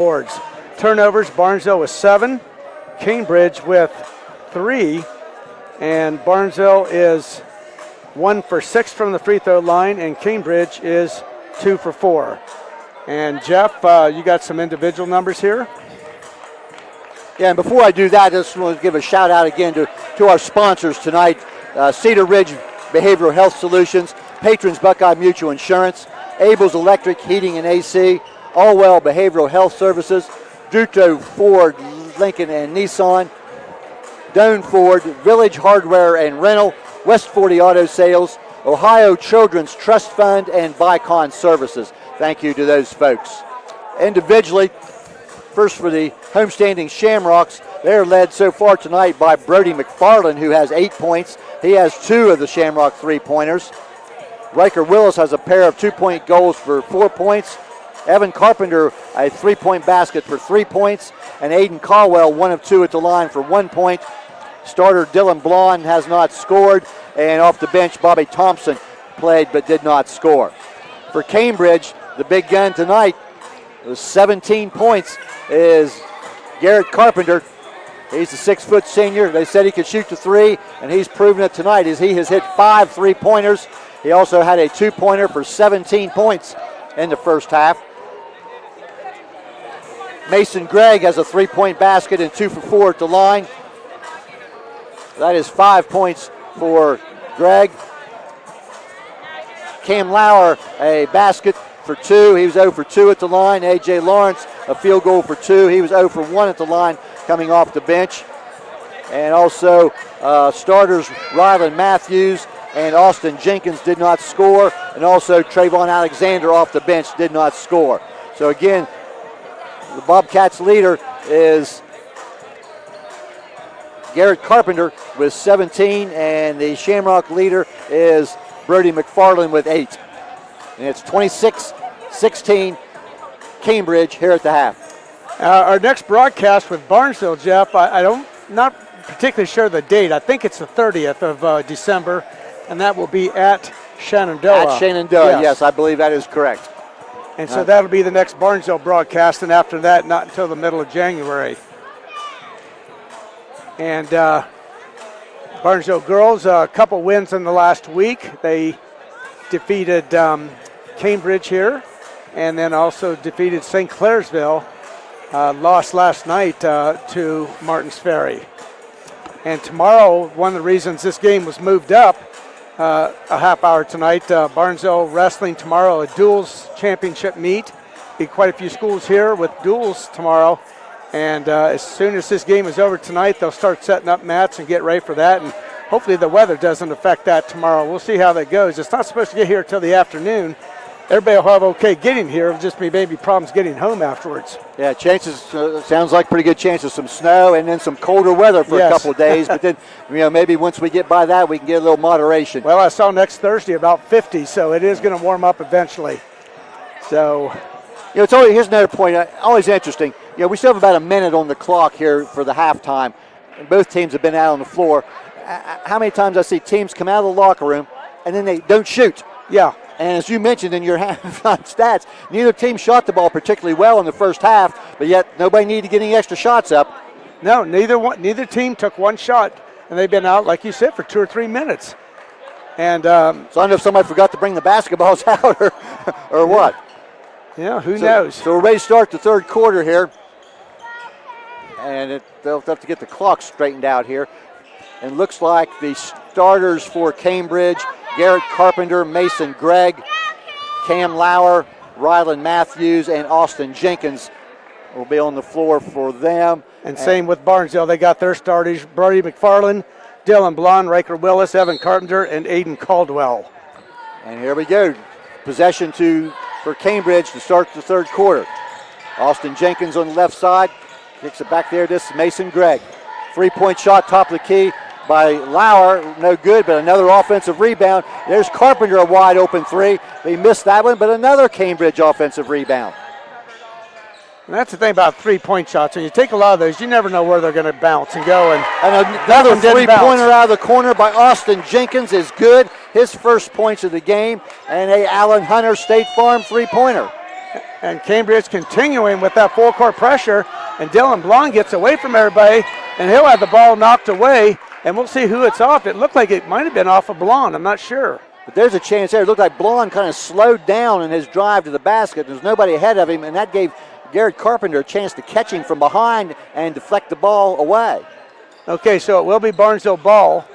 boards. Turnovers, Barnesville with 7, Cambridge with 3, and Barnesville is 1 for 6 from the free throw line, and Cambridge is 2 for 4. And Jeff, you got some individual numbers here? Yeah, and before I do that, I just want to give a shout out again to our sponsors tonight, Cedar Ridge Behavioral Health Solutions, Patrons Buckeye Mutual Insurance, Abel's Electric Heating and AC, Allwell Behavioral Health Services, Duto Ford, Lincoln and Nissan, Doane Ford, Village Hardware and Rental, West 40 Auto Sales, Ohio Children's Trust Fund, and Bicon Services. Thank you to those folks. Individually, first for the homestanding Shamrocks, they're led so far tonight by Brody McFarland, who has 8 points. He has 2 of the Shamrock three-pointers. Riker Willis has a pair of 2-point goals for 4 points. Evan Carpenter, a 3-point basket for 3 points. And Aiden Caldwell, 1 of 2 at the line for 1 point. Starter Dylan Blond has not scored. And off the bench, Bobby Thompson played but did not score. For Cambridge, the big gun tonight, with 17 points, is Garrett Carpenter. He's a 6-foot senior. They said he could shoot the 3, and he's proven it tonight as he has hit 5 3-pointers. He also had a 2-pointer for 17 points in the first half. Mason Gregg has a 3-point basket and 2 for 4 at the line. That is 5 points for Gregg. Cam Lauer, a basket for 2. He was 0 for 2 at the line. A.J. Lawrence, a field goal for 2. He was 0 for 1 at the line coming off the bench. And also starters Rylan Matthews and Austin Jenkins did not score. And also Trayvon Alexander off the bench did not score. So again, the Bobcats leader is Garrett Carpenter with 17, and the Shamrock leader is Brody McFarland with 8. And it's 26-16 Cambridge here at the half. Our next broadcast with Barnesville, Jeff, I'm not particularly sure the date. I think it's the 30th of December, and that will be at Shenandoah. At Shenandoah, yes, I believe that is correct. And so that'll be the next Barnesville broadcast, and after that, not until the middle of January. And Barnesville girls, a couple wins in the last week. They defeated Cambridge here, and then also defeated St. Clairsville. Lost last night to Martins Ferry. And tomorrow, one of the reasons this game was moved up a half hour tonight, Barnesville wrestling tomorrow, a duals championship meet. Be quite a few schools here with duals tomorrow. And as soon as this game is over tonight, they'll start setting up mats and get ready for that. And hopefully the weather doesn't affect that tomorrow. We'll see how that goes. It's not supposed to get here until the afternoon. Everybody will have okay getting here. It'll just be maybe problems getting home afterwards. Yeah, chances, sounds like pretty good chance of some snow and then some colder weather for a couple of days. But then, maybe once we get by that, we can get a little moderation. Well, I saw next Thursday about 50, so it is going to warm up eventually. So, it's always, here's another point, always interesting. We still have about a minute on the clock here for the halftime. And both teams have been out on the floor. How many times I see teams come out of the locker room and then they don't shoot? Yeah. And as you mentioned in your halftime stats, neither team shot the ball particularly well in the first half, but yet nobody needed to get any extra shots up. No, neither team took one shot, and they've been out, like you said, for 2 or 3 minutes. And so I don't know if somebody forgot to bring the basketballs out or what. Yeah, who knows? So we're ready to start the third quarter here. And they'll have to get the clock straightened out here. And looks like the starters for Cambridge, Garrett Carpenter, Mason Gregg, Cam Lauer, Rylan Matthews, and Austin Jenkins will be on the floor for them. And same with Barnesville. They got their starters, Brody McFarland, Dylan Blond, Riker Willis, Evan Carpenter, and Aiden Caldwell. And here we go. Possession for Cambridge to start the third quarter. Austin Jenkins on the left side. Kicks it back there. This is Mason Gregg. 3-point shot, top of the key by Lauer. No good, but another offensive rebound. There's Carpenter, a wide open 3. They missed that one, but another Cambridge offensive rebound. And that's the thing about 3-point shots. When you take a lot of those, you never know where they're going to bounce and go. And another 3-pointer out of the corner by Austin Jenkins is good. His first points of the game. And a Allen Hunter State Farm 3-pointer. And Cambridge continuing with that full court pressure. And Dylan Blond gets away from everybody, and he'll have the ball knocked away. And we'll see who it's off. It looked like it might have been off of Blond. I'm not sure. But there's a chance there. It looked like Blond kind of slowed down in his drive to the basket. There's nobody ahead of him, and that gave Garrett Carpenter a chance to catch him from behind and deflect the ball away. Okay, so it will be Barnesville ball.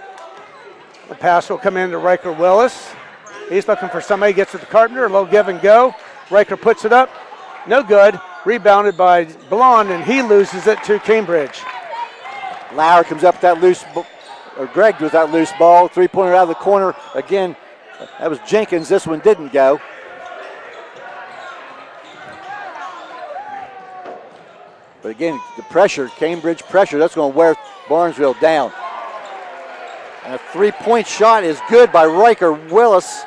The pass will come in to Riker Willis. He's looking for somebody, gets it to Carpenter, a little give and go. Riker puts it up, no good. Rebounded by Blond, and he loses it to Cambridge. Lauer comes up with that loose, or Gregg with that loose ball. Three-pointer out of the corner. Again, that was Jenkins. This one didn't go. But again, the pressure, Cambridge pressure, that's going to wear Barnesville down. And a three-point shot is good by Riker Willis.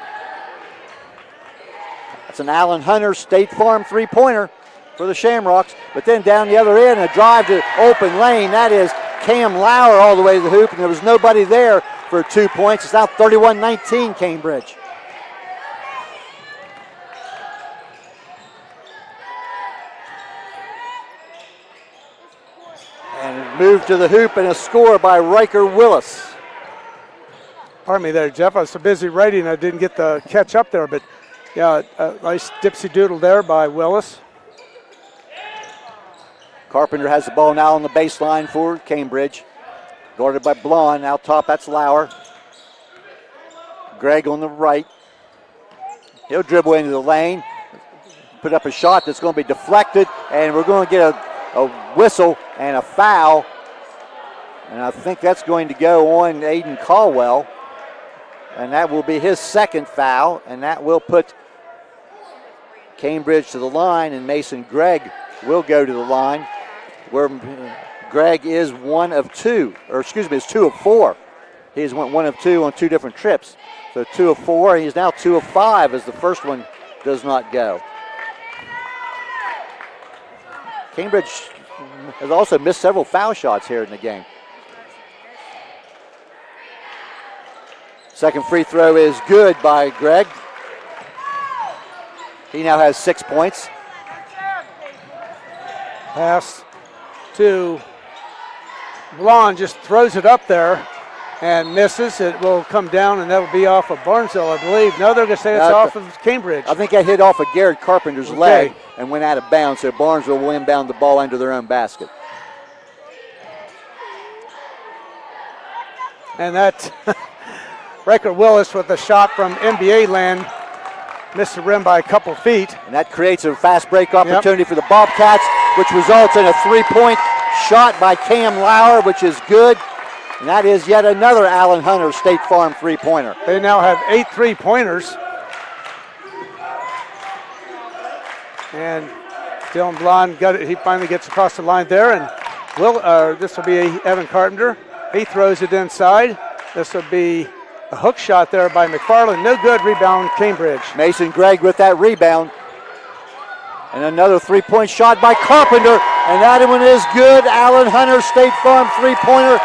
That's an Allen Hunter State Farm three-pointer for the Shamrocks. But then down the other end, a drive to open lane. That is Cam Lauer all the way to the hoop, and there was nobody there for 2 points. It's now 31-19 Cambridge. And move to the hoop and a score by Riker Willis. Pardon me there, Jeff. I was so busy writing I didn't get the catch up there, but yeah, a nice dipsy doodle there by Willis. Carpenter has the ball now on the baseline for Cambridge. Guarded by Blond. Out top, that's Lauer. Gregg on the right. He'll dribble into the lane. Put up a shot that's going to be deflected, and we're going to get a whistle and a foul. And I think that's going to go on Aiden Caldwell. And that will be his second foul, and that will put Cambridge to the line, and Mason Gregg will go to the line, where Gregg is one of two, or excuse me, is 2 of 4. He's went 1 of 2 on 2 different trips. So 2 of 4, and he's now 2 of 5 as the first one does not go. Cambridge has also missed several foul shots here in the game. Second free throw is good by Gregg. He now has 6 points. Pass to Blond, just throws it up there and misses. It will come down, and that'll be off of Barnesville, I believe. No, they're going to say it's off of Cambridge. I think that hit off of Garrett Carpenter's leg and went out of bounds, so Barnesville will inbound the ball into their own basket. And that Riker Willis with a shot from NBA land. Missed the rim by a couple feet. And that creates a fast break opportunity for the Bobcats, which results in a 3-point shot by Cam Lauer, which is good. And that is yet another Allen Hunter State Farm three-pointer. They now have 8 3-pointers. And Dylan Blond got it. He finally gets across the line there. And this will be Evan Carpenter. He throws it inside. This will be a hook shot there by McFarland. No good. Rebound, Cambridge. Mason Gregg with that rebound. And another 3-point shot by Carpenter. And that one is good. Allen Hunter State Farm three-pointer.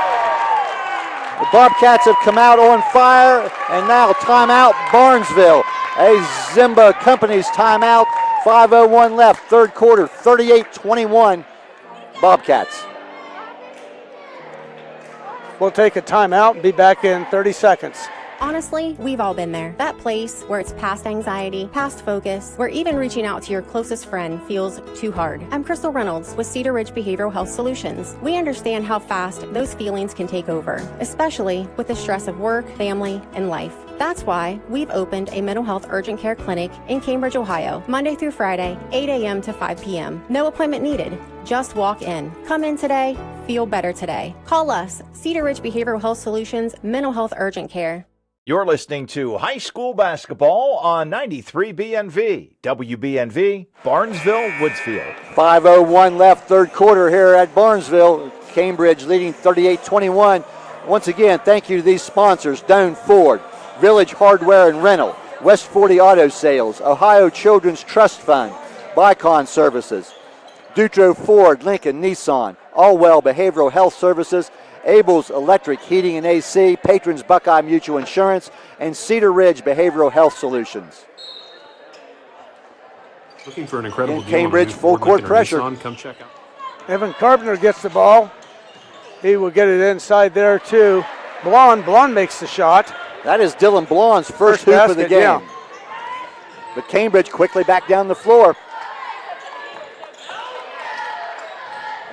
The Bobcats have come out on fire. And now timeout Barnesville. A Zimba Company's timeout. 5:01 left, third quarter, 38-21 Bobcats. We'll take a timeout and be back in 30 seconds. Honestly, we've all been there. That place where it's past anxiety, past focus, where even reaching out to your closest friend feels too hard. I'm Crystal Reynolds with Cedar Ridge Behavioral Health Solutions. We understand how fast those feelings can take over, especially with the stress of work, family, and life. That's why we've opened a mental health urgent care clinic in Cambridge, Ohio, Monday through Friday, 8 a.m. to 5 p.m. No appointment needed. Just walk in. Come in today. Feel better today. Call us, Cedar Ridge Behavioral Health Solutions, Mental Health Urgent Care. You're listening to high school basketball on 93 BNV, WBNV, Barnesville, Woodsfield. 5:01 left, third quarter here at Barnesville. Cambridge leading 38-21. Once again, thank you to these sponsors: Doane Ford, Village Hardware and Rental, West 40 Auto Sales, Ohio Children's Trust Fund, Bicon Services, Dutro Ford, Lincoln, Nissan, Allwell Behavioral Health Services, Abel's Electric Heating and AC, Patrons Buckeye Mutual Insurance, and Cedar Ridge Behavioral Health Solutions. Looking for an incredible In deal on a Cambridge, new full Ford court Lincoln or pressure. Nissan. Come check out. Evan Carpenter gets the ball. He will get it inside there to Blonde. Blonde makes the shot. That is Dylan Blonde's first hoop of the basket, game. yeah. But Cambridge quickly back down the floor.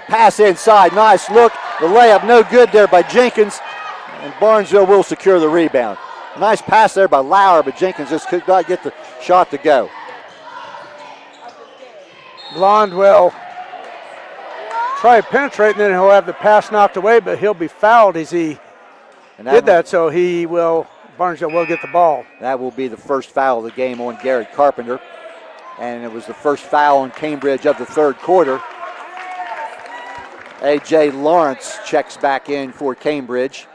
Pass inside, nice look. The layup no good there by Jenkins, and Barnesville will secure the rebound. Nice pass there by Lauer, but Jenkins just could not get the shot to go. Blonde will try to penetrate, and then he'll have the pass knocked away, but he'll be fouled as he did that, so Barnesville will get the ball. That will be the first foul of the game on Garrett Carpenter, and it was the first foul on Cambridge of the third quarter. A.J. Lawrence checks back in for Cambridge.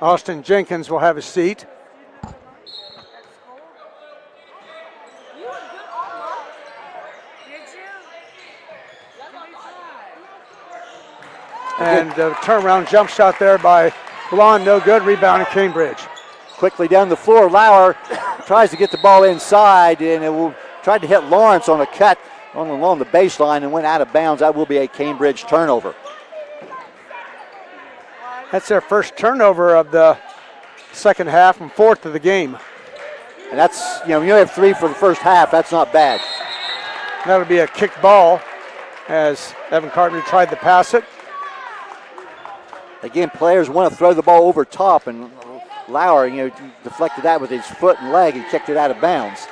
Austin Jenkins will have a seat. And the turnaround jump shot there by Blonde, no good. Rebound in Cambridge. Quickly down the floor, Lauer tries to get the ball inside, and tried to hit Lawrence on a cut along the baseline and went out of bounds. That will be a Cambridge turnover. That's their first turnover of the second half and fourth of the game. And that's, you only have 3 for the first half. That's not bad. That'll be a kick ball as Evan Carpenter tried to pass it. Again, players want to throw the ball over top, and Lauer, deflected that with his foot and leg and kicked it out of bounds.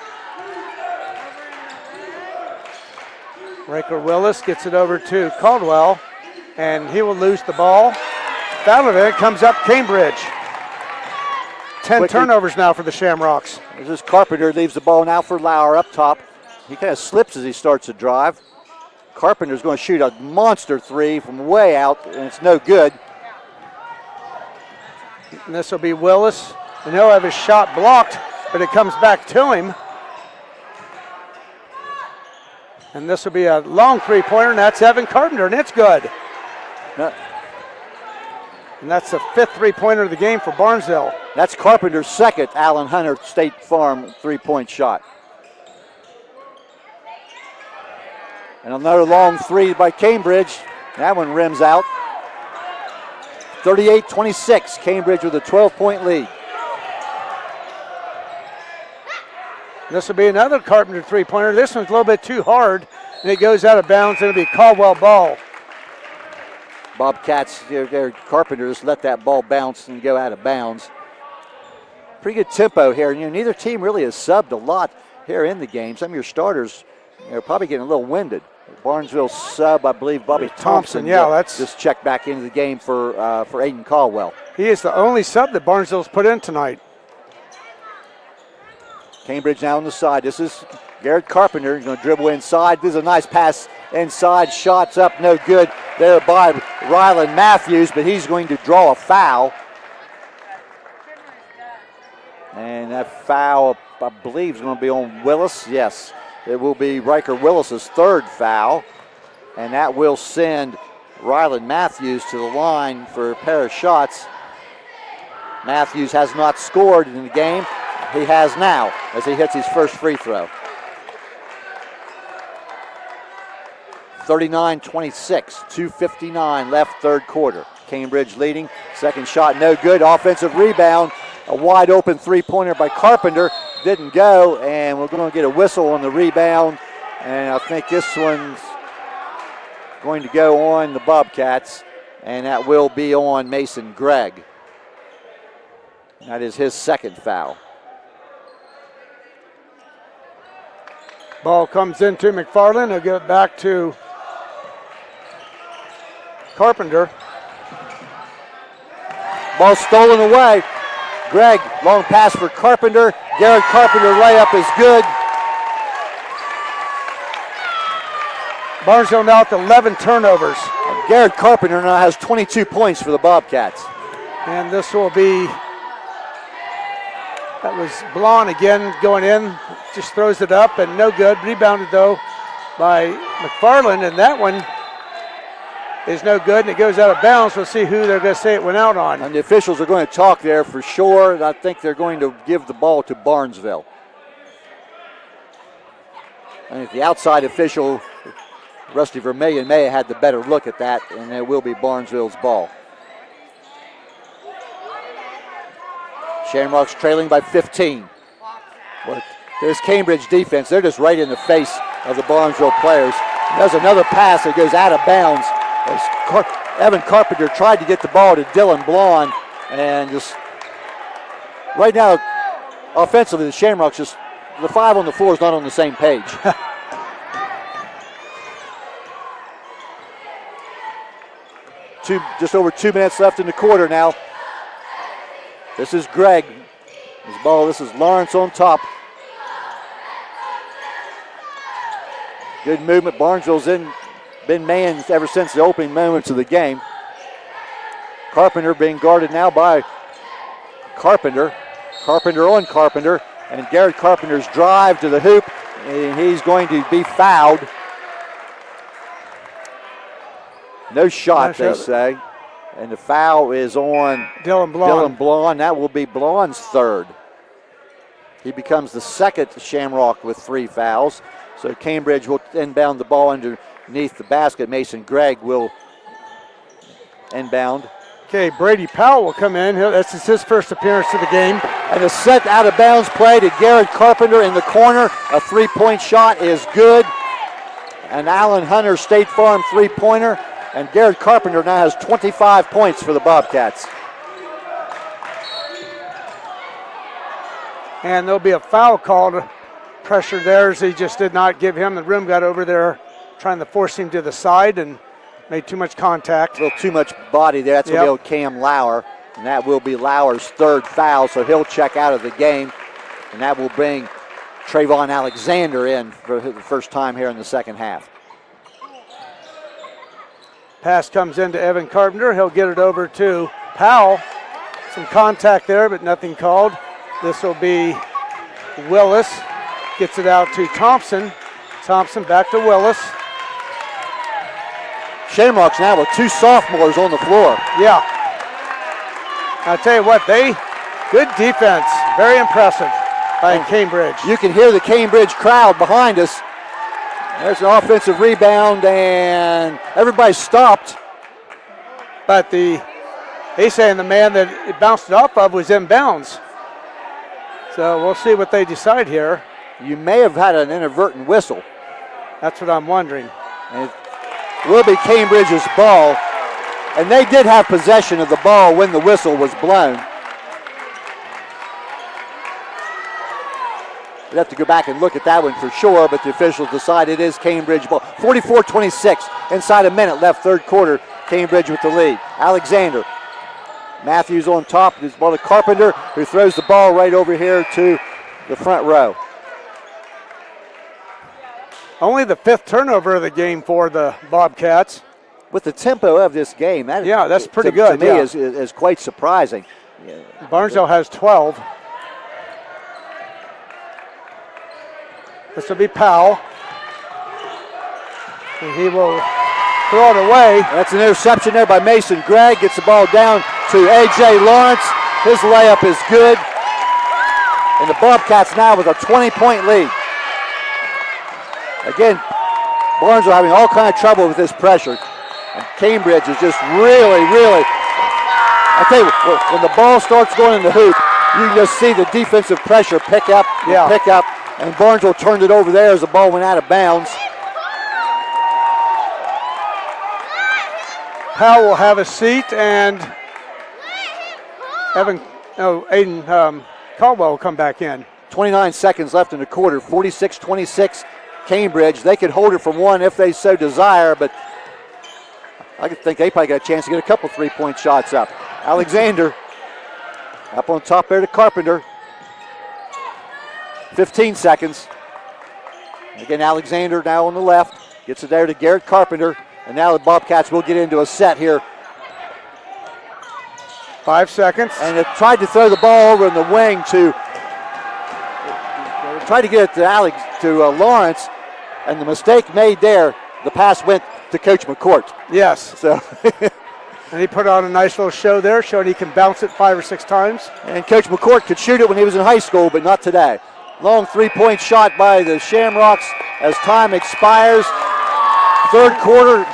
Raker Willis gets it over to Caldwell, and he will lose the ball. Foul of it comes up Cambridge. 10 turnovers now for the Shamrocks. As this Carpenter leaves the ball now for Lauer up top. He kind of slips as he starts to drive. Carpenter's going to shoot a monster 3 from way out, and it's no good. And this will be Willis, and he'll have his shot blocked, but it comes back to him. And this will be a long three-pointer, and that's Evan Carpenter, and it's good. No. And that's the 5th three-pointer of the game for Barnesville. That's Carpenter's second Allen Hunter State Farm three-point shot. And another long 3 by Cambridge. That one rims out. 38-26, Cambridge with a 12-point lead. This will be another Carpenter three-pointer. This one's a little bit too hard, and it goes out of bounds. It'll be Caldwell ball. Bobcats, their Carpenter just let that ball bounce and go out of bounds. Pretty good tempo here. Neither team really has subbed a lot here in the game. Some of your starters are probably getting a little winded. Barnesville sub, I believe, Bobby Thompson. Yeah, that's just checked back into the game for Aiden Caldwell. He is the only sub that Barnesville's put in tonight. Cambridge now on the side. This is Garrett Carpenter. He's going to dribble inside. This is a nice pass inside. Shots up, no good there by Rylan Matthews, but he's going to draw a foul. And that foul, I believe, is going to be on Willis. Yes, it will be Riker Willis's third foul. And that will send Rylan Matthews to the line for a pair of shots. Matthews has not scored in the game. He has now as he hits his first free throw. 39-26, 2:59 left third quarter. Cambridge leading. Second shot no good. Offensive rebound. A wide open three-pointer by Carpenter. Didn't go, and we're going to get a whistle on the rebound. And I think this one's going to go on the Bobcats, and that will be on Mason Gregg. That is his second foul. Ball comes into McFarland. He'll give it back to Carpenter. Ball stolen away. Gregg, long pass for Carpenter. Garrett Carpenter layup is good. Barnesville now with 11 turnovers. Garrett Carpenter now has 22 points for the Bobcats. And this will be, that was Blonde again going in. Just throws it up and no good. Rebounded though by McFarland, and that one is no good, and it goes out of bounds. We'll see who they're going to say it went out on. And the officials are going to talk there for sure, and I think they're going to give the ball to Barnesville. I think the outside official, Rusty Vermillion, may have had the better look at that, and it will be Barnesville's ball. Shamrocks trailing by 15. But this Cambridge defense, they're just right in the face of the Barnesville players. There's another pass that goes out of bounds. Evan Carpenter tried to get the ball to Dylan Blond, and just right now, offensively, the Shamrocks just, the five on the floor is not on the same page. Just over 2 minutes left in the quarter now. This is Gregg. His ball, this is Lawrence on top. Good movement. Barnesville's been manned ever since the opening moments of the game. Carpenter being guarded now by Carpenter. Carpenter on Carpenter. And Garrett Carpenter's drive to the hoop. And he's going to be fouled. No shot, they say. And the foul is on Dylan Blond. Dylan Blond. That will be Blond's third. He becomes the second Shamrock with 3 fouls. So Cambridge will inbound the ball underneath the basket. Mason Gregg will inbound. Okay, Brady Powell will come in. This is his first appearance to the game. And a set out of bounds play to Garrett Carpenter in the corner. A 3-point shot is good. An Allen Hunter State Farm 3-pointer. And Garrett Carpenter now has 25 points for the Bobcats. And there'll be a foul called. Pressure there as he just did not give him. The rim got over there trying to force him to the side and made too much contact. A little too much body there. That's going to be old Cam Lauer. And that will be Lauer's third foul, so he'll check out of the game. And that will bring Trayvon Alexander in for the first time here in the second half. Pass comes into Evan Carpenter. He'll get it over to Powell. Some contact there, but nothing called. This will be Willis. Gets it out to Thompson. Thompson back to Willis. Shamrocks now with 2 sophomores on the floor. Yeah. I'll tell you what, good defense. Very impressive by Cambridge. You can hear the Cambridge crowd behind us. There's an offensive rebound, and everybody stopped. But they saying the man that it bounced it off of was in bounds. So we'll see what they decide here. You may have had an inadvertent whistle. That's what I'm wondering. And it will be Cambridge's ball. And they did have possession of the ball when the whistle was blown. We'd have to go back and look at that one for sure, but the officials decide it is Cambridge ball. 44-26, inside a minute left, third quarter. Cambridge with the lead. Alexander. Matthews on top. His ball to Carpenter, who throws the ball right over here to the front row. Only the 5th turnover of the game for the Bobcats. With the tempo of this game, that's pretty good. To me, is quite surprising. Barnesville has 12. This will be Powell. And he will throw it away. That's an interception there by Mason Gregg. Gets the ball down to A.J. Lawrence. His layup is good. And the Bobcats now with a 20-point lead. Again, Barnesville having all kind of trouble with this pressure. And Cambridge is just really, I tell you, when the ball starts going in the hoop, you can just see the defensive pressure pick up. And Barnesville turned it over there as the ball went out of bounds. Powell will have a seat, and Aiden Caldwell will come back in. 29 seconds left in the quarter, 46-26 Cambridge. They could hold it from one if they so desire, but I think they probably got a chance to get a couple 3-point shots up. Alexander up on top there to Carpenter. 15 seconds. Again, Alexander now on the left. Gets it there to Garrett Carpenter. And now the Bobcats will get into a set here. 5 seconds. And they tried to throw the ball over in the wing to try to get it to Lawrence. And the mistake made there, the pass went to Coach McCourt. Yes. So and he put on a nice little show there, showing he can bounce it 5 or 6 times. And Coach McCourt could shoot it when he was in high school, but not today. Long three-point shot by the Shamrocks as time expires. Third quarter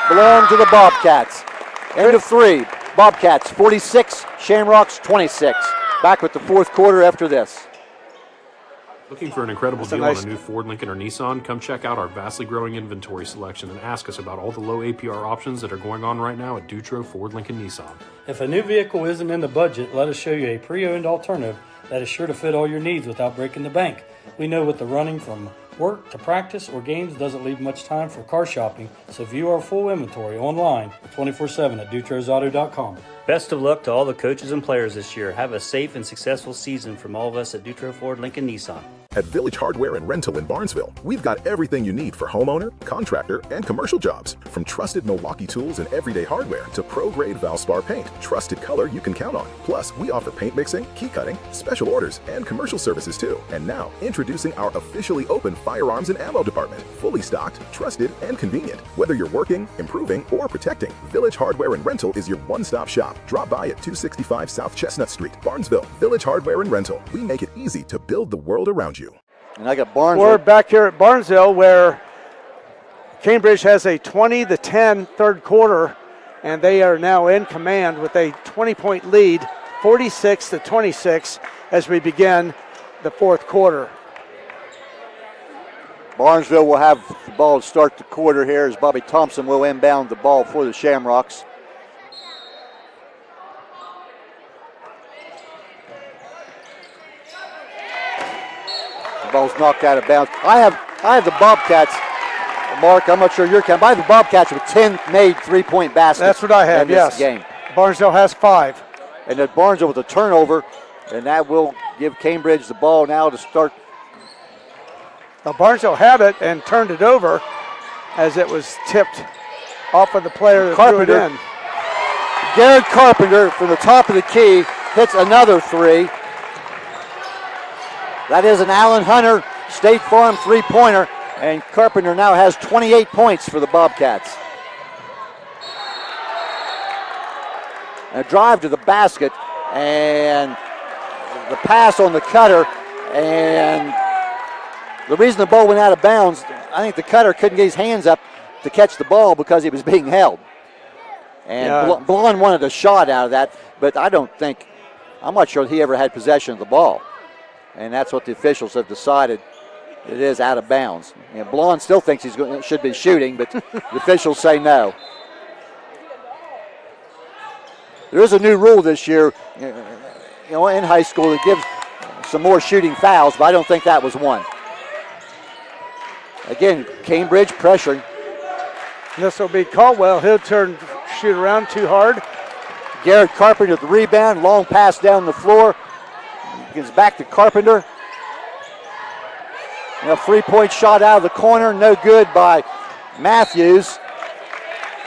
belong to the Bobcats. End of three. Bobcats 46, Shamrocks 26. Back with the fourth quarter after this. Looking for an incredible deal on a new Ford, Lincoln, or Nissan? Come check out our vastly growing inventory selection and ask us about all the low APR options that are going on right now at Dutro Ford, Lincoln, Nissan. If a new vehicle isn't in the budget, let us show you a pre-owned alternative that is sure to fit all your needs without breaking the bank. We know with the running from work to practice or games doesn't leave much time for car shopping, so view our full inventory online 24/7 at dutrosauto.com. Best of luck to all the coaches and players this year. Have a safe and successful season from all of us at Dutro Ford, Lincoln, Nissan. At Village Hardware and Rental in Barnesville, we've got everything you need for homeowner, contractor, and commercial jobs. From trusted Milwaukee tools and everyday hardware to pro-grade Valspar paint, trusted color you can count on. Plus, we offer paint mixing, key cutting, special orders, and commercial services too. And now, introducing our officially open firearms and ammo department. Fully stocked, trusted, and convenient. Whether you're working, improving, or protecting, Village Hardware and Rental is your one-stop shop. Drop by at 265 South Chestnut Street, Barnesville. Village Hardware and Rental. We make it easy to build the world around you. And I got Barnesville. We're back here at Barnesville where Cambridge has a 20-10 third quarter, and they are now in command with a 20-point lead, 46-26, as we begin the fourth quarter. Barnesville will have the ball to start the quarter here as Bobby Thompson will inbound the ball for the Shamrocks. The ball's knocked out of bounds. I have the Bobcats, Mark, I'm not sure you're counting, but I have the Bobcats with 10 made three-point baskets. That's what I have, in this game. Barnesville has 5. And then Barnesville with a turnover, and that will give Cambridge the ball now to start. Now Barnesville had it and turned it over as it was tipped off of the player that threw it in. Garrett Carpenter from the top of the key hits another three. That is an Allen Hunter State Farm three-pointer, and Carpenter now has 28 points for the Bobcats. A drive to the basket, and the pass on the cutter, and the reason the ball went out of bounds, I think the cutter couldn't get his hands up to catch the ball because he was being held. And Blond wanted a shot out of that, but I'm not sure he ever had possession of the ball. And that's what the officials have decided. It is out of bounds. And Blond still thinks should be shooting, but the officials say no. There is a new rule this year, in high school that gives some more shooting fouls, but I don't think that was one. Again, Cambridge pressuring. This will be Caldwell. He'll shoot around too hard. Garrett Carpenter with the rebound, long pass down the floor. Gets back to Carpenter. And a three-point shot out of the corner, no good by Matthews.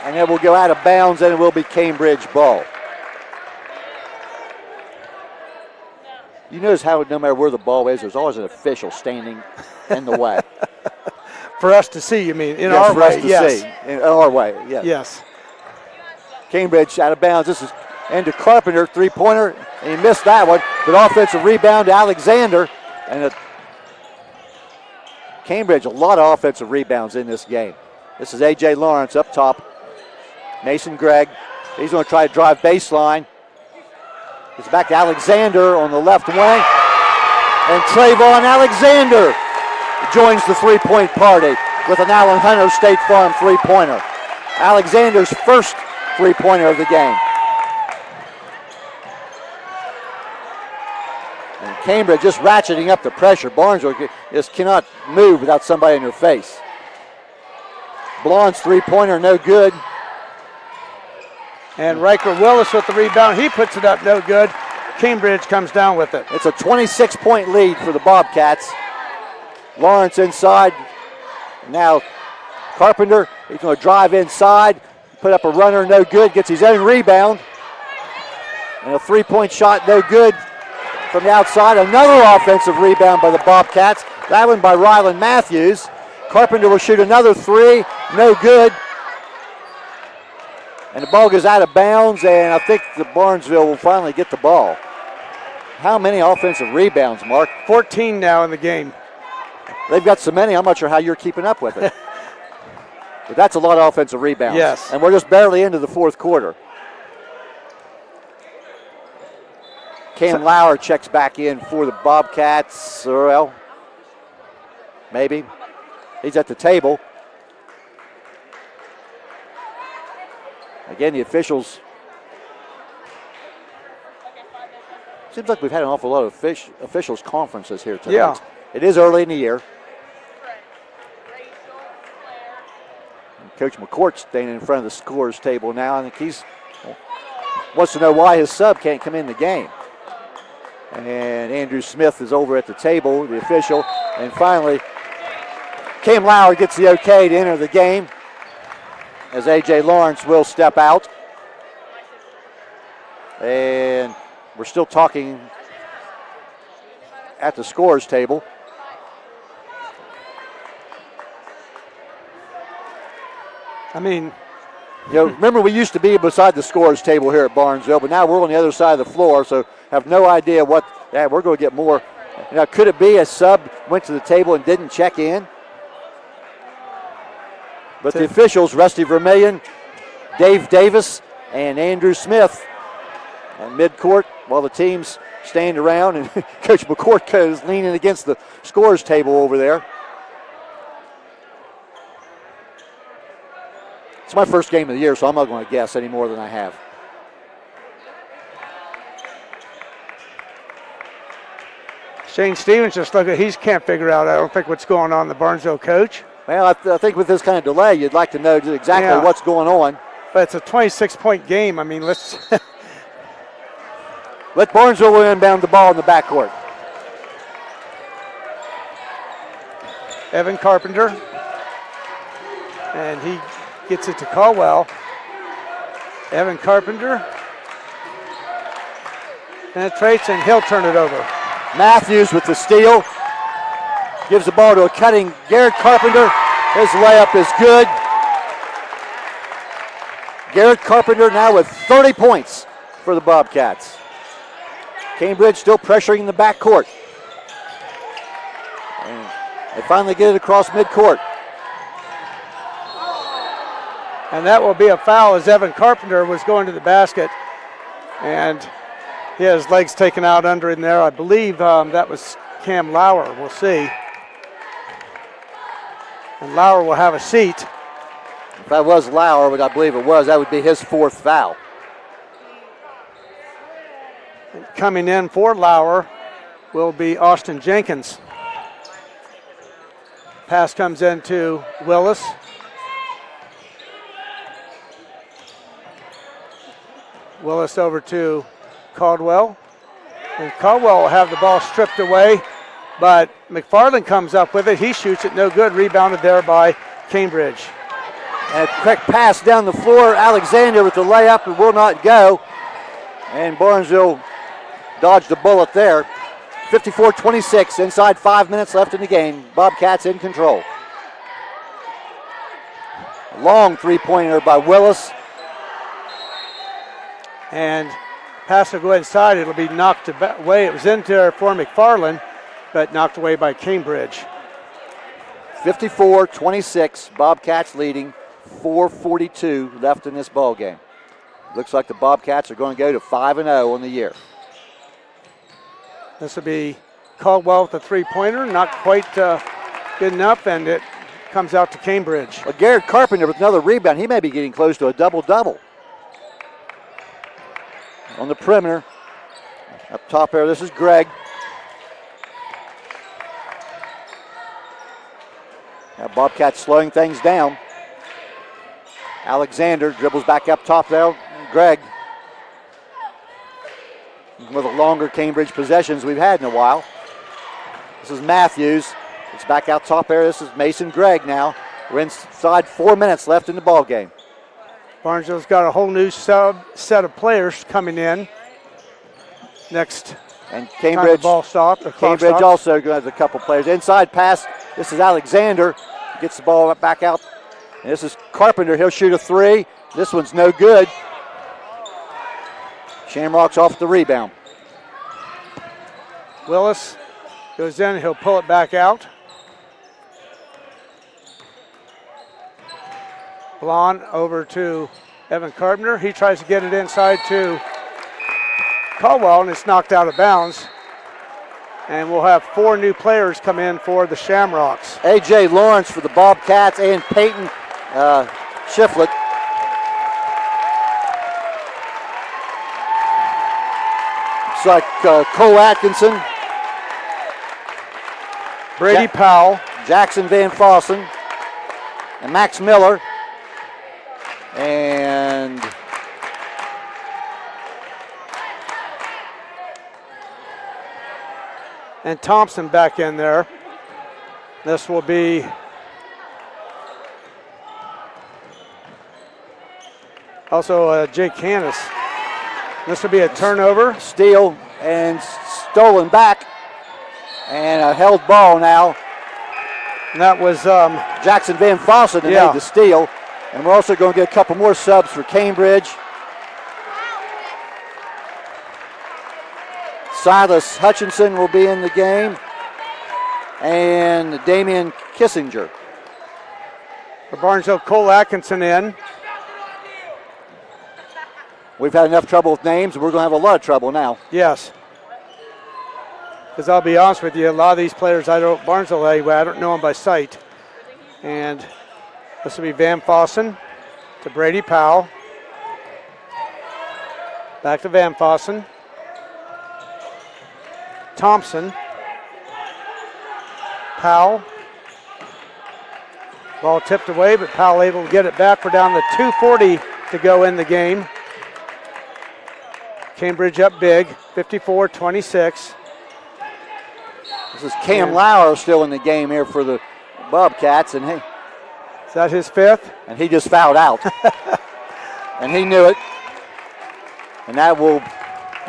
And it will go out of bounds, and it will be Cambridge ball. You notice how no matter where the ball is, there's always an official standing in the way. For us to see, you mean? In yes, our for way, us to yes. see. In our way, yes. Yes. Cambridge out of bounds. This is into Carpenter, three-pointer, and he missed that one. But offensive rebound to Alexander. And Cambridge, a lot of offensive rebounds in this game. This is A.J. Lawrence up top. Mason Gregg. He's going to try to drive baseline. It's back to Alexander on the left wing. And Trayvon Alexander joins the three-point party with an Allen Hunter State Farm three-pointer. Alexander's first three-pointer of the game. And Cambridge just ratcheting up the pressure. Barnesville just cannot move without somebody in their face. Blond's three-pointer, no good. And Riker Willis with the rebound. He puts it up, no good. Cambridge comes down with it. It's a 26-point lead for the Bobcats. Lawrence inside. Now Carpenter, he's going to drive inside, put up a runner, no good, gets his own rebound. And a three-point shot, no good from the outside. Another offensive rebound by the Bobcats. That one by Rylan Matthews. Carpenter will shoot another three, no good. And the ball goes out of bounds, and I think the Barnesville will finally get the ball. How many offensive rebounds, Mark? 14 now in the game. They've got so many, I'm not sure how you're keeping up with it. But that's a lot of offensive rebounds. Yes. And we're just barely into the fourth quarter. Cam Lauer checks back in for the Bobcats. Well, maybe. He's at the table. Again, the officials. Seems like we've had an awful lot of officials conferences here tonight. Yeah. It is early in the year. Coach McCourt's standing in front of the scorers table now. I think he's wants to know why his sub can't come in the game. And Andrew Smith is over at the table, the official. And finally, Cam Lauer gets the okay to enter the game as A.J. Lawrence will step out. And we're still talking at the scorers table. I mean, remember we used to be beside the scorers table here at Barnesville, but now we're on the other side of the floor, so have no idea what. Yeah, we're going to get more. Could it be a sub went to the table and didn't check in? But the officials, Rusty Vermillion, Dave Davis, and Andrew Smith at midcourt, while the teams stand around, and Coach McCourt is leaning against the scorers table over there. It's my first game of the year, so I'm not going to guess any more than I have. Shane Stevens just he can't figure out, I don't think, what's going on, the Barnesville coach. Well, I think with this kind of delay, you'd like to know exactly what's going on. But it's a 26-point game. I mean, let's let Barnesville inbound the ball in the backcourt. Evan Carpenter, and he gets it to Caldwell. Evan Carpenter penetrates, and he'll turn it over. Matthews with the steal. Gives the ball to a cutting Garrett Carpenter. His layup is good. Garrett Carpenter now with 30 points for the Bobcats. Cambridge still pressuring the backcourt. And they finally get it across midcourt. And that will be a foul as Evan Carpenter was going to the basket. And he had his legs taken out under him there. I believe that was Cam Lauer. We'll see. And Lauer will have a seat. If that was Lauer, but I believe it was, that would be his fourth foul. And coming in for Lauer will be Austin Jenkins. Pass comes into Willis. Willis over to Caldwell. And Caldwell will have the ball stripped away, but McFarland comes up with it. He shoots it, no good. Rebounded there by Cambridge. And a quick pass down the floor. Alexander with the layup. It will not go. And Barnesville dodged a bullet there. 54-26, inside 5 minutes left in the game. Bobcats in control. Long three-pointer by Willis. And pass will go inside. It'll be knocked away. It was in there for McFarland, but knocked away by Cambridge. 54-26, Bobcats leading. 4:42 left in this ball game. Looks like the Bobcats are going to go to 5-0 on the year. This will be Caldwell with the three-pointer, not quite good enough, and it comes out to Cambridge. Well, Garrett Carpenter with another rebound. He may be getting close to a double-double. On the perimeter, up top there, this is Greg. Now Bobcats slowing things down. Alexander dribbles back up top there. Greg. One of the longer Cambridge possessions we've had in a while. This is Matthews. It's back out top there. This is Mason Gregg now. We're inside 4 minutes left in the ball game. Barnesville's got a whole new set of players coming in. Next, and Cambridge, ball stop, Cambridge stop. Also has a couple players. Inside pass. This is Alexander. Gets the ball back out. And this is Carpenter. He'll shoot a three. This one's no good. Shamrocks off the rebound. Willis goes in, he'll pull it back out. Blond over to Evan Carpenter. He tries to get it inside to Caldwell, and it's knocked out of bounds. And we'll have 4 new players come in for the Shamrocks. A.J. Lawrence for the Bobcats and Peyton Shiflett. Looks like Cole Atkinson, Brady Powell, Jackson Van Fossen, and Max Miller. And Thompson back in there. This will be also Jake Hannes. This will be a turnover. steal and stolen back. And a held ball now. And that was Jackson Van Fossen that made the steal. And we're also going to get a couple more subs for Cambridge. Silas Hutchinson will be in the game. And Damian Kissinger. for Barnesville. Cole Atkinson in. We've had enough trouble with names. We're going to have a lot of trouble now. Yes. Because I'll be honest with you, a lot of these players, Barnesville anyway, I don't know them by sight. And this will be Van Fossen to Brady Powell. Back to Van Fossen. Thompson. Powell. Ball tipped away, but Powell able to get it back. We're down to 2:40 to go in the game. Cambridge up big, 54-26. This is Cam Lauer still in the game here for the Bobcats, and hey, is that his fifth? And he just fouled out. And he knew it. And that will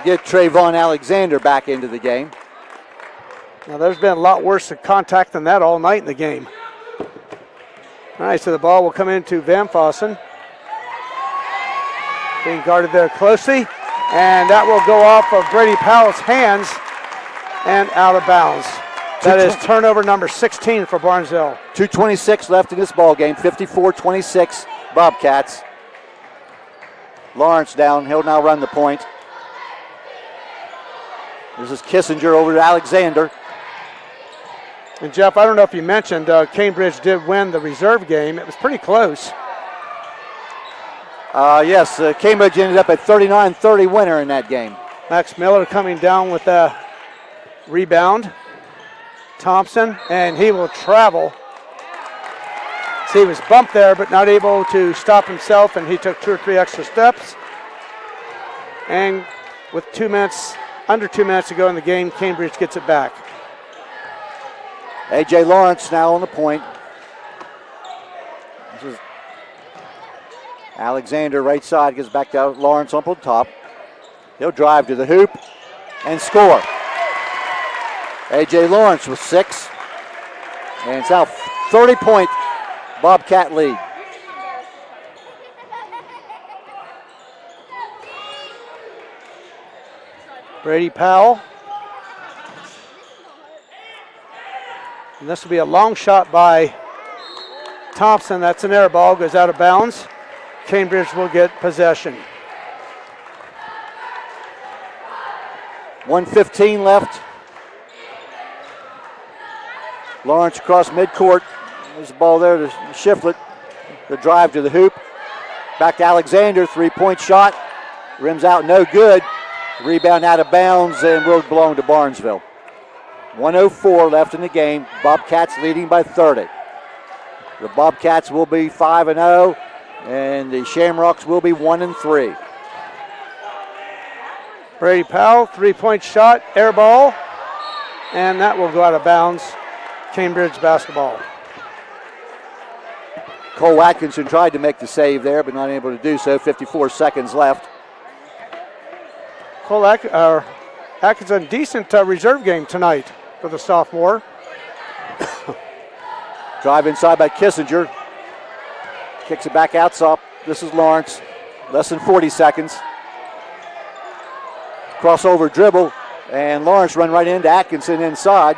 get Trayvon Alexander back into the game. Now there's been a lot worse contact than that all night in the game. All right, so the ball will come into Van Fossen. Being guarded there closely. And that will go off of Brady Powell's hands and out of bounds. That is turnover number 16 for Barnesville. 2:26 left in this ball game. 54-26 Bobcats. Lawrence down. He'll now run the point. This is Kissinger over to Alexander. And Jeff, I don't know if you mentioned, Cambridge did win the reserve game. It was pretty close. Yes, Cambridge ended up at 39-30 winner in that game. Max Miller coming down with a rebound. Thompson, and he will travel. See, he was bumped there, but not able to stop himself, and he took 2 or 3 extra steps. And with under 2 minutes to go in the game, Cambridge gets it back. A.J. Lawrence now on the point. This is Alexander right side, gets back to Lawrence up on top. He'll drive to the hoop and score. A.J. Lawrence with 6. And it's now 30-point Bobcat lead. Brady Powell. And this will be a long shot by Thompson. That's an air ball, goes out of bounds. Cambridge will get possession. 1:15 left. Lawrence across midcourt. There's the ball there to Shiflett. The drive to the hoop. Back to Alexander. 3-point shot. Rims out, no good. Rebound out of bounds and will belong to Barnesville. 1:04 left in the game. Bobcats leading by 30. The Bobcats will be 5-0, and the Shamrocks will be 1-3. Brady Powell, 3-point shot, air ball, and that will go out of bounds. Cambridge basketball. Cole Atkinson tried to make the save there, but not able to do so. 54 seconds left. Cole Atkinson, decent reserve game tonight for the sophomore. Drive inside by Kissinger. Kicks it back outside. This is Lawrence. Less than 40 seconds. Crossover dribble. And Lawrence run right into Atkinson inside.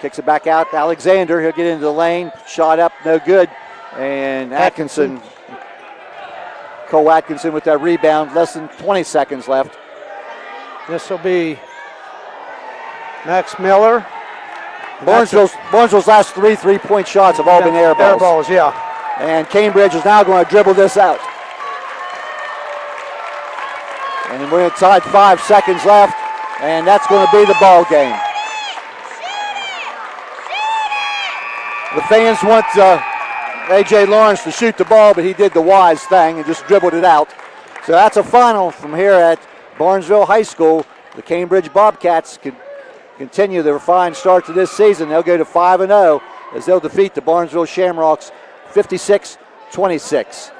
Kicks it back out to Alexander. He'll get into the lane. Shot up, no good. And Atkinson, Cole Atkinson with that rebound. Less than 20 seconds left. This will be Max Miller. Barnesville's last 3 3-point shots have all been air balls. Air balls, yeah. And Cambridge is now going to dribble this out. And we're inside 5 seconds left, and that's going to be the ball game. The fans want A.J. Lawrence to shoot the ball, but he did the wise thing and just dribbled it out. So that's a final from here at Barnesville High School. The Cambridge Bobcats can continue their fine start to this season. They'll go to 5-0 as they'll defeat the Barnesville Shamrocks 56-26.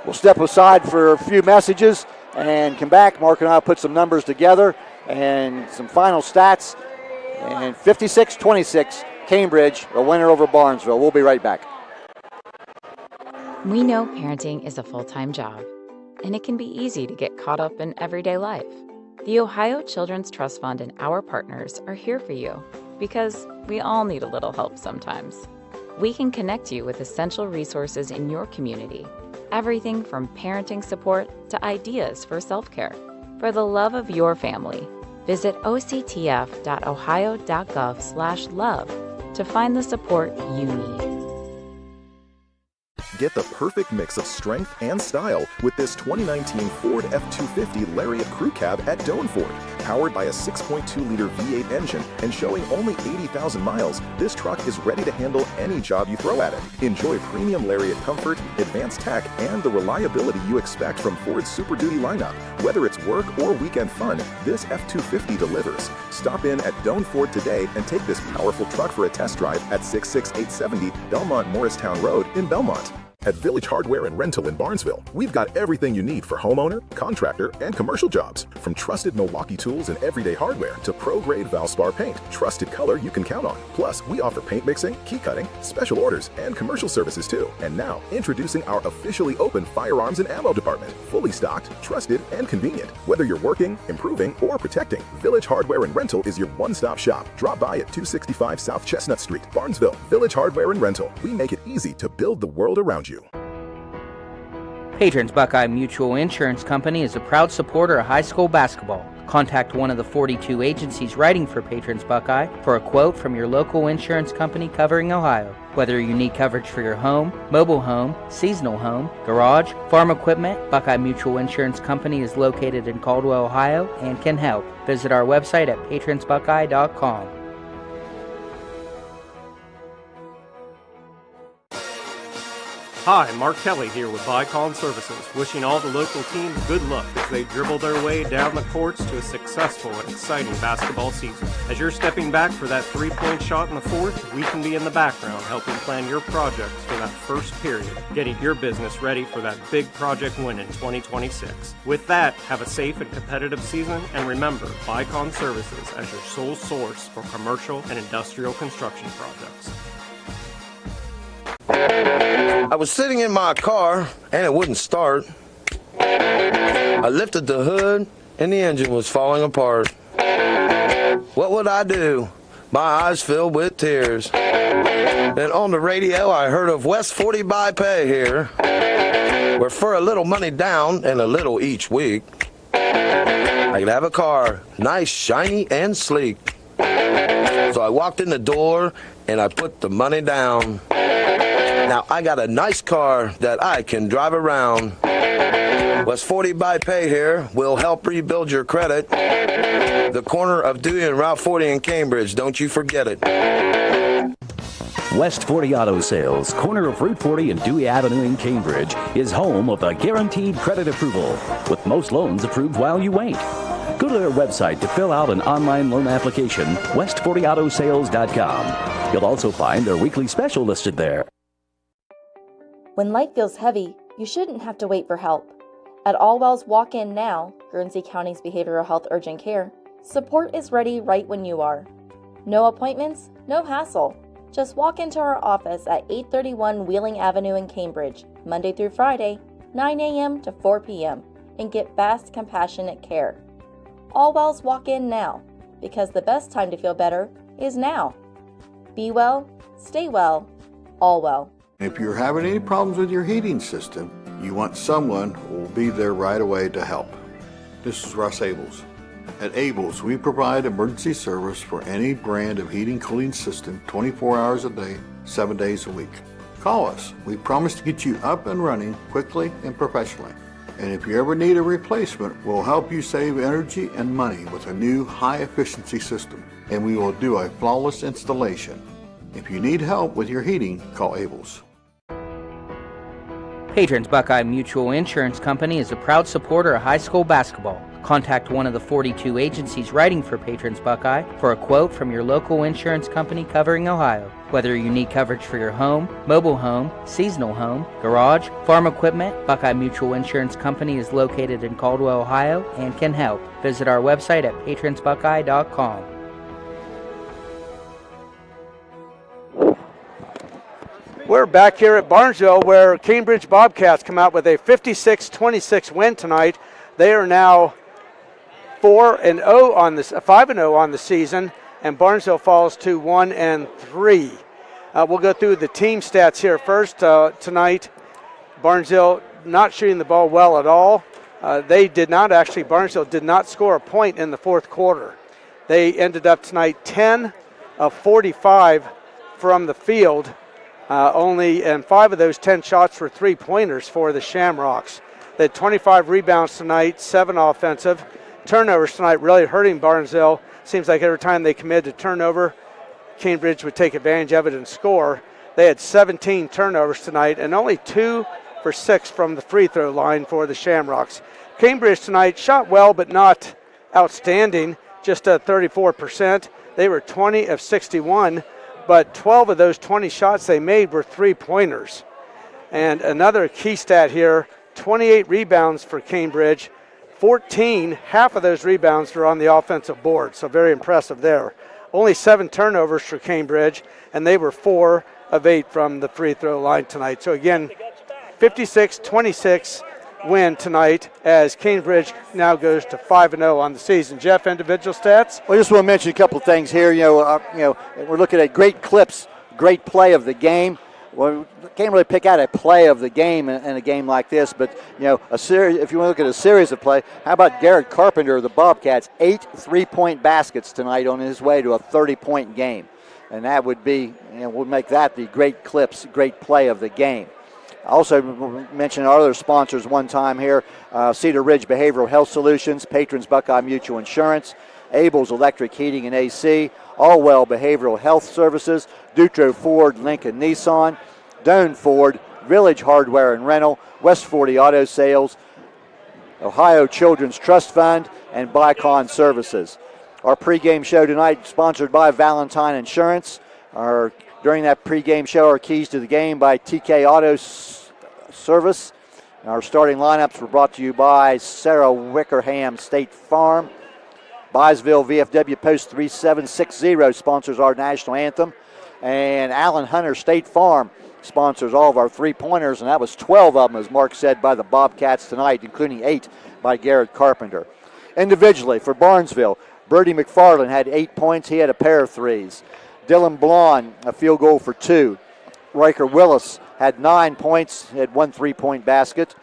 We'll step aside for a few messages and come back. Mark and I will put some numbers together and some final stats. And 56-26, Cambridge, a winner over Barnesville. We'll be right back. We know parenting is a full-time job, and it can be easy to get caught up in everyday life. The Ohio Children's Trust Fund and our partners are here for you because we all need a little help sometimes. We can connect you with essential resources in your community. Everything from parenting support to ideas for self-care. For the love of your family, visit octf.ohio.gov/love to find the support you need. Get the perfect mix of strength and style with this 2019 Ford F-250 Lariat Crew Cab at Doan Ford. Powered by a 6.2-liter V8 engine and showing only 80,000 miles, this truck is ready to handle any job you throw at it. Enjoy premium Lariat comfort, advanced tech, and the reliability you expect from Ford's Super Duty lineup. Whether it's work or weekend fun, this F-250 delivers. Stop in at Doan Ford today and take this powerful truck for a test drive at 66870 Belmont Morristown Road in Belmont. At Village Hardware and Rental in Barnesville, we've got everything you need for homeowner, contractor, and commercial jobs. From trusted Milwaukee tools and everyday hardware to pro-grade Valspar paint, trusted color you can count on. Plus, we offer paint mixing, key cutting, special orders, and commercial services too. And now, introducing our officially open firearms and ammo department. Fully stocked, trusted, and convenient. Whether you're working, improving, or protecting, Village Hardware and Rental is your one-stop shop. Drop by at 265 South Chestnut Street, Barnesville. Village Hardware and Rental. We make it easy to build the world around you. Patrons Buckeye Mutual Insurance Company is a proud supporter of high school basketball. Contact one of the 42 agencies writing for Patrons Buckeye for a quote from your local insurance company covering Ohio. Whether you need coverage for your home, mobile home, seasonal home, garage, farm equipment, Buckeye Mutual Insurance Company is located in Caldwell, Ohio and can help. Visit our website at patronsbuckeye.com. Hi, Mark Kelly here with Bicon Services, wishing all the local teams good luck as they dribble their way down the courts to a successful and exciting basketball season. As you're stepping back for that three-point shot in the fourth, we can be in the background helping plan your projects for that first period, getting your business ready for that big project win in 2026. With that, have a safe and competitive season, and remember Bicon Services as your sole source for commercial and industrial construction projects. I was sitting in my car and it wouldn't start. I lifted the hood and the engine was falling apart. What would I do? My eyes filled with tears. Then on the radio I heard of West 40 by Pay here, where for a little money down and a little each week, I could have a car, nice, shiny, and sleek. So I walked in the door and I put the money down. Now I got a nice car that I can drive around. West 40 by Pay here will help rebuild your credit. The corner of Dewey and Route 40 in Cambridge, don't you forget it. West 40 Auto Sales, corner of Route 40 and Dewey Avenue in Cambridge, is home of the guaranteed credit approval, with most loans approved while you wait. Go to their website to fill out an online loan application, west40autosales.com. You'll also find their weekly special listed there. When life feels heavy, you shouldn't have to wait for help. At Allwell's Walk-In Now, Guernsey County's behavioral health urgent care, support is ready right when you are. No appointments, no hassle. Just walk into our office at 831 Wheeling Avenue in Cambridge, Monday through Friday, 9 a.m. to 4 p.m., and get fast, compassionate care. All Wells walk in now, because the best time to feel better is now. Be well, stay well, all well. If you're having any problems with your heating system, you want someone who will be there right away to help. This is Russ Abels. At Abels, we provide emergency service for any brand of heating cooling system 24 hours a day, 7 days a week. Call us. We promise to get you up and running quickly and professionally. And if you ever need a replacement, we'll help you save energy and money with a new high-efficiency system. And we will do a flawless installation. If you need help with your heating, call Abels. Patrons Buckeye Mutual Insurance Company is a proud supporter of high school basketball. Contact one of the 42 agencies writing for Patrons Buckeye for a quote from your local insurance company covering Ohio. Whether you need coverage for your home, mobile home, seasonal home, garage, farm equipment, Buckeye Mutual Insurance Company is located in Caldwell, Ohio, and can help. Visit our website at patronsbuckeye.com. We're back here at Barnesville where Cambridge Bobcats come out with a 56-26 win tonight. They are now 5-0 on the season, and Barnesville falls to 1-3. We'll go through the team stats here first. Tonight, Barnesville not shooting the ball well at all. Barnesville did not score a point in the fourth quarter. They ended up tonight 10 of 45 from the field. And 5 of those 10 shots were three-pointers for the Shamrocks. They had 25 rebounds tonight, 7 offensive. Turnovers tonight really hurting Barnesville. Seems like every time they committed to turnover, Cambridge would take advantage of it and score. They had 17 turnovers tonight and only 2 for 6 from the free throw line for the Shamrocks. Cambridge tonight shot well but not outstanding, just at 34%. They were 20 of 61. But 12 of those 20 shots they made were three-pointers. And another key stat here, 28 rebounds for Cambridge, 14, half of those rebounds were on the offensive board, so very impressive there. Only 7 turnovers for Cambridge, and they were 4 of 8 from the free throw line tonight. So again, 56-26 win tonight as Cambridge now goes to 5-0 on the season. Jeff, individual stats? Well, I just want to mention a couple of things here. We're looking at great clips, great play of the game. Well, we can't really pick out a play of the game in a game like this, but if you want to look at a series of play, how about Garrett Carpenter of the Bobcats? 8 3-point baskets tonight on his way to a 30-point game, and that would be, we'll make that the great clips, great play of the game. Also mention our other sponsors one time here, Cedar Ridge Behavioral Health Solutions, Patrons Buckeye Mutual Insurance, Abels Electric Heating and AC, Allwell Behavioral Health Services, Dutro Ford, Lincoln Nissan, Doane Ford, Village Hardware and Rental, West 40 Auto Sales, Ohio Children's Trust Fund, and Bicon Services. Our pregame show tonight sponsored by Valentine Insurance. During that pregame show, our keys to the game by TK Auto Service. Our starting lineups were brought to you by Sarah Wickerham State Farm. Byesville VFW Post 3760 sponsors our national anthem. And Allen Hunter State Farm sponsors all of our three-pointers, and that was 12 of them, as Mark said, by the Bobcats tonight, including 8 by Garrett Carpenter. Individually, for Barnesville, Brody McFarland had 8 points. He had a pair of threes. Dylan Blond, a field goal for 2. Riker Willis had 9 points, had 1 3-point basket.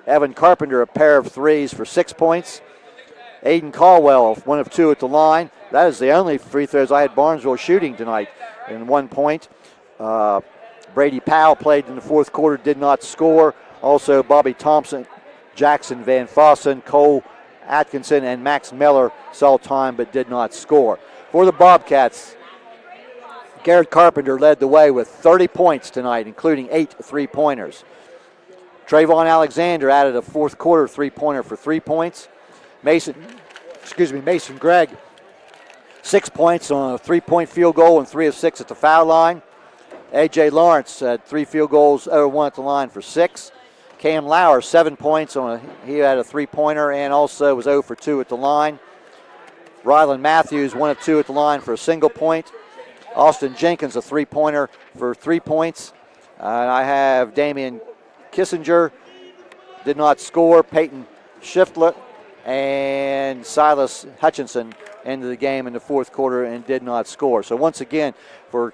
Evan Carpenter, a pair of threes for 6 points. Aiden Caldwell, 1 of 2 at the line. That is the only free throws I had Barnesville shooting tonight in 1 point. Brady Powell played in the fourth quarter, did not score. Also, Bobby Thompson, Jackson Van Fossen, Cole Atkinson, and Max Miller saw time but did not score. For the Bobcats, Garrett Carpenter led the way with 30 points tonight, including 8 three-pointers. Trayvon Alexander added a fourth quarter three-pointer for 3 points. Mason Gregg, 6 points on a 3-point field goal and 3 of 6 at the foul line. A.J. Lawrence had 3 field goals, 0-1 at the line for 6. Cam Lauer, 7 points he had a 3-pointer and also was 0 for 2 at the line. Rylan Matthews, 1 of 2 at the line for a single point. Austin Jenkins, a 3-pointer for 3 points. I have Damian Kissinger, did not score. Peyton Schiffler and Silas Hutchinson into the game in the fourth quarter and did not score. So once again, for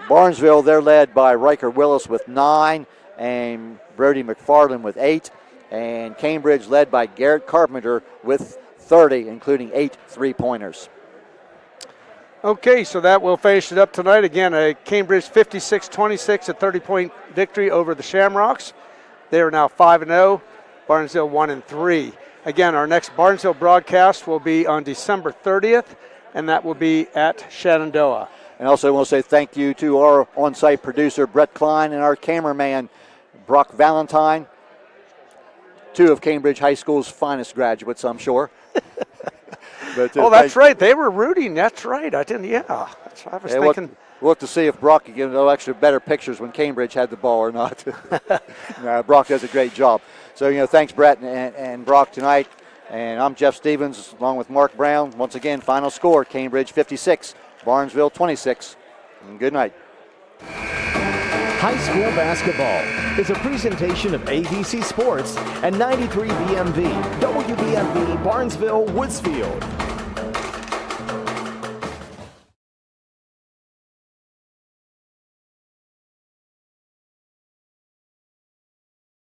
Barnesville, they're led by Riker Willis with 9 and Brody McFarland with 8, and Cambridge led by Garrett Carpenter with 30, including 8 3-pointers. Okay, so that will finish it up tonight. Again, a Cambridge 56-26, a 30-point victory over the Shamrocks. They are now 5-0, Barnesville 1-3. Again, our next Barnesville broadcast will be on December 30th, and that will be at Shenandoah. And also I want to say thank you to our on-site producer, Brett Klein, and our cameraman, Brock Valentine, 2 of Cambridge High School's finest graduates, I'm sure. But, that's right. They were rooting. That's right. I didn't. Yeah, I was thinking. We'll have to see if Brock can get extra better pictures when Cambridge had the ball or not. Brock does a great job. So, thanks, Brett and Brock tonight. And I'm Jeff Stevens along with Mark Brown. Once again, final score, Cambridge 56, Barnesville 26. And good night. High School Basketball is a presentation of ABC Sports and 93 BMV, WBMV, Barnesville, Woodsfield.